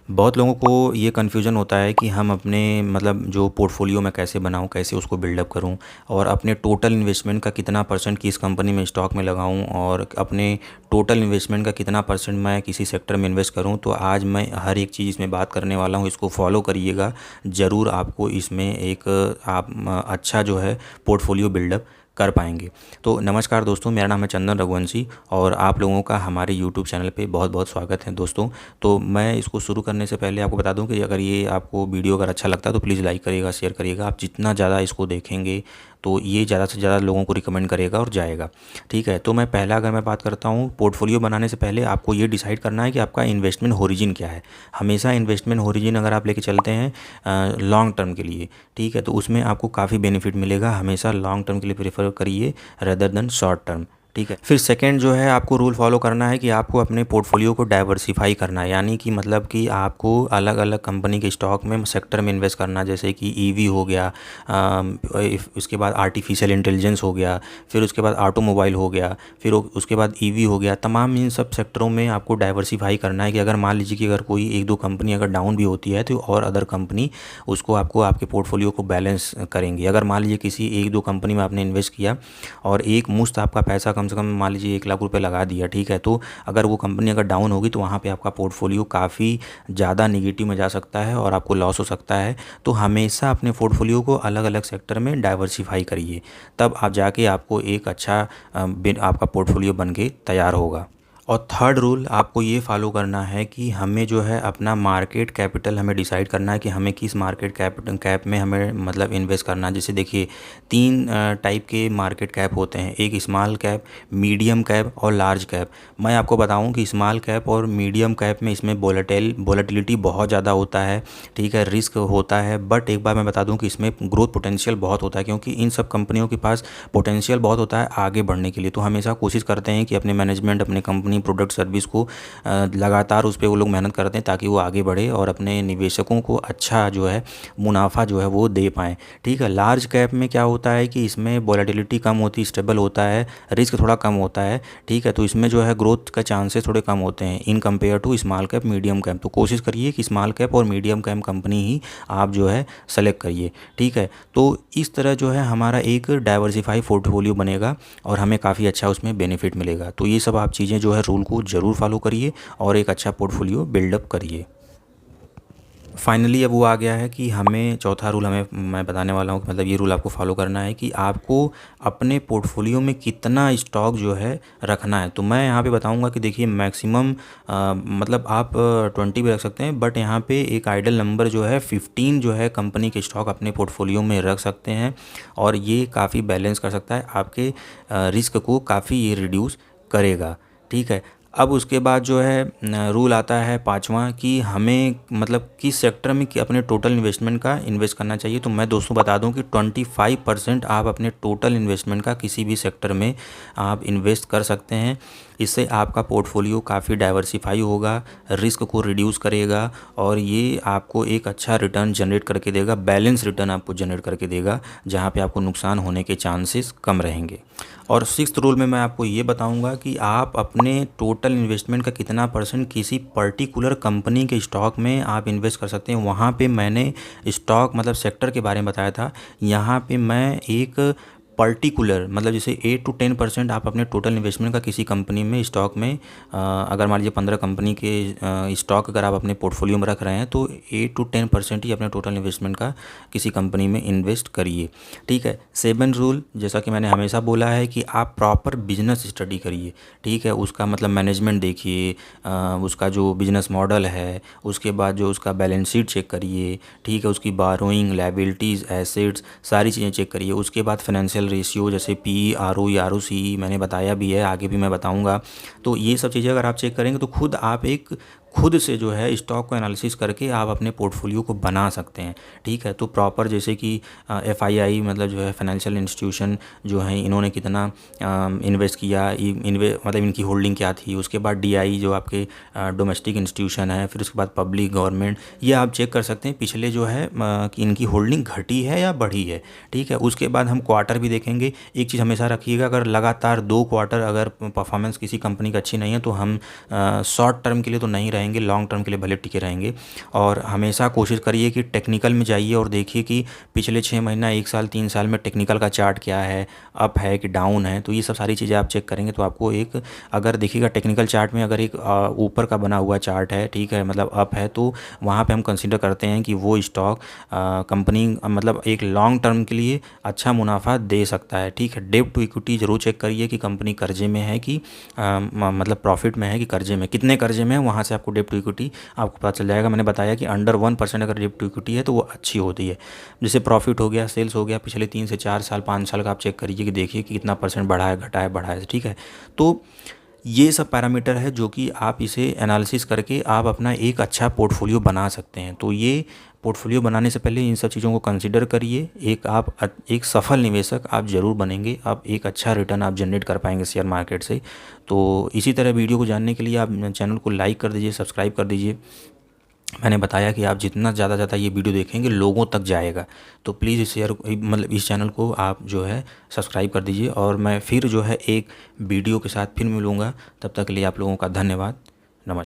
बहुत लोगों को ये कन्फ्यूज़न होता है कि हम अपने मतलब जो पोर्टफोलियो मैं कैसे बनाऊं, कैसे उसको बिल्डअप करूं और अपने टोटल इन्वेस्टमेंट का कितना परसेंट किस कंपनी में स्टॉक में लगाऊं और अपने टोटल इन्वेस्टमेंट का कितना परसेंट मैं किसी सेक्टर में इन्वेस्ट करूं। तो आज मैं हर एक चीज़ इसमें बात करने वाला हूं, इसको फॉलो करिएगा। ज़रूर आपको इसमें एक आप अच्छा जो है पोर्टफोलियो बिल्डअप कर पाएंगे। तो नमस्कार दोस्तों, मेरा नाम है चंदन रघुवंशी और आप लोगों का हमारे यूट्यूब चैनल पे बहुत बहुत स्वागत है दोस्तों। तो मैं इसको शुरू करने से पहले आपको बता दूं कि अगर ये आपको वीडियो अगर अच्छा लगता है तो प्लीज़ लाइक करिएगा, शेयर करिएगा। आप जितना ज़्यादा इसको देखेंगे तो ये ज़्यादा से ज़्यादा लोगों को रिकमेंड करेगा और जाएगा। ठीक है, तो मैं पहला अगर मैं बात करता हूँ, पोर्टफोलियो बनाने से पहले आपको ये डिसाइड करना है कि आपका इन्वेस्टमेंट होरिजिन क्या है। हमेशा इन्वेस्टमेंट होरिजिन अगर आप लेके चलते हैं लॉन्ग टर्म के लिए, ठीक है, तो उसमें आपको काफ़ी बेनिफिट मिलेगा। हमेशा लॉन्ग टर्म के लिए प्रेफर करिए रेदर देन शॉर्ट टर्म। ठीक है, फिर सेकंड जो है आपको रूल फॉलो करना है कि आपको अपने पोर्टफोलियो को डाइवर्सिफाई करना है, यानी कि मतलब कि आपको अलग अलग कंपनी के स्टॉक में सेक्टर में इन्वेस्ट करना है। जैसे कि ईवी हो गया, उसके बाद आर्टिफिशियल इंटेलिजेंस हो गया, फिर उसके बाद ऑटोमोबाइल हो गया, फिर उसके बाद ईवी हो गया। तमाम इन सब सेक्टरों में आपको डाइवर्सिफाई करना है कि अगर मान लीजिए कि अगर कोई एक दो कंपनी अगर डाउन भी होती है तो और अदर कंपनी उसको आपको आपके पोर्टफोलियो को बैलेंस करेंगी। अगर मान लीजिए किसी एक दो कंपनी में आपने इन्वेस्ट किया और एक मुश्त आपका पैसा कम से कम मान लीजिए 1 लाख रुपए लगा दिया, ठीक है, तो अगर वो कंपनी अगर डाउन होगी तो वहाँ पे आपका पोर्टफोलियो काफ़ी ज़्यादा निगेटिव में जा सकता है और आपको लॉस हो सकता है। तो हमेशा अपने पोर्टफोलियो को अलग अलग सेक्टर में डाइवर्सिफाई करिए, तब आप जाके आपको एक अच्छा आपका पोर्टफोलियो बन के तैयार होगा। और थर्ड रूल आपको ये फॉलो करना है कि हमें जो है अपना मार्केट कैपिटल हमें डिसाइड करना है कि हमें किस मार्केट कैप में हमें मतलब इन्वेस्ट करना है। जैसे देखिए 3 टाइप के मार्केट कैप होते हैं, एक स्मॉल कैप, मीडियम कैप और लार्ज कैप। मैं आपको बताऊं कि स्मॉल कैप और मीडियम कैप में इसमें वोलेटिलिटी बहुत ज़्यादा होता है, ठीक है, रिस्क होता है। बट एक बार मैं बता दूँ कि इसमें ग्रोथ पोटेंशियल बहुत होता है, क्योंकि इन सब कंपनियों के पास पोटेंशियल बहुत होता है आगे बढ़ने के लिए। तो हमेशा कोशिश करते हैं कि अपने मैनेजमेंट अपने कंपनी प्रोडक्ट सर्विस को लगातार उस पर वो लोग मेहनत करते हैं ताकि वो आगे बढ़े और अपने निवेशकों को अच्छा जो है मुनाफा जो है वो दे पाएँ। ठीक है, लार्ज कैप में क्या होता है कि इसमें वोलेटिलिटी कम होती, स्टेबल होता है, रिस्क थोड़ा कम होता है, ठीक है, तो इसमें जो है ग्रोथ का चांसेस थोड़े कम होते हैं in compare to small cap medium cap. तो कोशिश करिए कि स्मॉल कैप और मीडियम कैप कंपनी ही आप जो है सेलेक्ट करिए। ठीक है, तो इस तरह जो है हमारा एक डाइवर्सिफाई पोर्टफोलियो बनेगा और हमें काफ़ी अच्छा उसमें बेनिफिट मिलेगा। तो ये सब आप चीज़ें जो है रूल को ज़रूर फॉलो करिए और एक अच्छा पोर्टफोलियो बिल्डअप करिए। फाइनली अब वो आ गया है कि हमें चौथा रूल हमें मैं बताने वाला हूँ, मतलब ये रूल आपको फॉलो करना है कि आपको अपने पोर्टफोलियो में कितना स्टॉक जो है रखना है। तो मैं यहाँ पे बताऊँगा कि देखिए मैक्सिमम मतलब आप 20 भी रख सकते हैं, बट यहाँ पे एक आइडल नंबर जो है 15 जो है कंपनी के स्टॉक अपने पोर्टफोलियो में रख सकते हैं और ये काफ़ी बैलेंस कर सकता है, आपके रिस्क को काफ़ी ये रिड्यूस करेगा। ठीक है, अब उसके बाद जो है रूल आता है पांचवा कि हमें मतलब किस सेक्टर में कि अपने टोटल इन्वेस्टमेंट का इन्वेस्ट करना चाहिए। तो मैं दोस्तों बता दूं कि 25% आप अपने टोटल इन्वेस्टमेंट का किसी भी सेक्टर में आप इन्वेस्ट कर सकते हैं। इससे आपका पोर्टफोलियो काफ़ी डाइवर्सिफाई होगा, रिस्क को रिड्यूस करेगा और ये आपको एक अच्छा रिटर्न जनरेट करके देगा, बैलेंस रिटर्न आपको जनरेट करके देगा, जहाँ पे आपको नुकसान होने के चांसेस कम रहेंगे। और सिक्स्थ रूल में मैं आपको ये बताऊंगा कि आप अपने टोटल इन्वेस्टमेंट का कितना परसेंट किसी पर्टिकुलर कंपनी के स्टॉक में आप इन्वेस्ट कर सकते हैं। वहाँ पे मैंने स्टॉक मतलब सेक्टर के बारे में बताया था, यहाँ पे मैं एक पर्टिकुलर मतलब जैसे 8 to 10% आप अपने टोटल इन्वेस्टमेंट का किसी कंपनी में स्टॉक में अगर मान लीजिए 15 कंपनी के स्टॉक अगर आप अपने पोर्टफोलियो में रख रहे हैं तो 8 to 10% ही अपने टोटल इन्वेस्टमेंट का किसी कंपनी में इन्वेस्ट करिए। ठीक है, 7 रूल जैसा कि मैंने हमेशा बोला है कि आप प्रॉपर बिजनेस स्टडी करिए। ठीक है, उसका मतलब मैनेजमेंट देखिए, उसका जो बिजनेस मॉडल है, उसके बाद जो उसका बैलेंस शीट चेक करिए। ठीक है, उसकी बारोइंग, लायबिलिटीज़, एसेट्स सारी चीज़ें चेक करिए। उसके बाद फाइनेंशियल रेशियो जैसे पी, आरओई, आरओसी मैंने बताया भी है, आगे भी मैं बताऊंगा। तो ये सब चीज़ें अगर आप चेक करेंगे तो खुद आप एक खुद से जो है स्टॉक को एनालिसिस करके आप अपने पोर्टफोलियो को बना सकते हैं। ठीक है, तो प्रॉपर जैसे कि एफआईआई मतलब जो है फाइनेंशियल इंस्टीट्यूशन जो है इन्होंने कितना इन्वेस्ट किया, मतलब इनकी होल्डिंग क्या थी। उसके बाद डीआई जो आपके डोमेस्टिक इंस्टीट्यूशन है, फिर उसके बाद पब्लिक गवर्नमेंट, ये आप चेक कर सकते हैं पिछले जो है कि इनकी होल्डिंग घटी है या बढ़ी है। ठीक है, उसके बाद हम क्वार्टर भी देखेंगे। एक चीज़ हमेशा रखिएगा, अगर लगातार 2 क्वार्टर अगर परफॉर्मेंस किसी कंपनी की अच्छी नहीं है तो हम शॉर्ट टर्म के लिए तो नहीं रहेंगे, रहेंगे, लॉन्ग टर्म के लिए भले टिके रहेंगे। और हमेशा कोशिश करिए कि टेक्निकल में जाइए और देखिए कि पिछले 6 महीना, 1 साल, 3 साल में टेक्निकल का चार्ट क्या है, अप है कि डाउन है। तो ये सब सारी चीज़ें आप चेक करेंगे तो आपको एक, अगर देखिएगा टेक्निकल चार्ट में अगर एक ऊपर का बना हुआ चार्ट है, ठीक है, मतलब अप है, तो वहाँ पे हम कंसीडर करते हैं कि वो स्टॉक कंपनी मतलब एक लॉन्ग टर्म के लिए अच्छा मुनाफा दे सकता है, ठीक है। डेब्ट टू इक्विटी जरूर चेक करिए कि कंपनी कर्जे में है कि मतलब प्रॉफिट में है कि कर्जे में, कितने कर्जे में है, वहाँ से आपको डेब्ट टू इक्विटी आपको पता चल जाएगा। मैंने बताया कि अंडर 1% अगर डेब्ट टू इक्विटी है तो वो अच्छी होती है। जैसे प्रॉफिट हो गया, सेल्स हो गया, पिछले 3 से 4 साल, 5 साल का आप चेक करिए कि देखिए कि कितना परसेंट बढ़ा है, घटा है, बढ़ा है, ठीक है। तो ये सब पैरामीटर है जो कि आप इसे एनालिसिस करके आप अपना एक अच्छा पोर्टफोलियो बना सकते हैं। तो ये पोर्टफोलियो बनाने से पहले इन सब चीज़ों को कंसिडर करिए। एक सफल निवेशक आप ज़रूर बनेंगे, आप एक अच्छा रिटर्न आप जनरेट कर पाएंगे शेयर मार्केट से। तो इसी तरह वीडियो को जानने के लिए आप चैनल को लाइक कर दीजिए, सब्सक्राइब कर दीजिए। मैंने बताया कि आप जितना ज़्यादा ये वीडियो देखेंगे लोगों तक जाएगा। तो प्लीज़ इस शेयर मतलब इस चैनल को आप जो है सब्सक्राइब कर दीजिए। और मैं फिर जो है एक वीडियो के साथ फिर मिलूँगा। तब तक के लिए आप लोगों का धन्यवाद।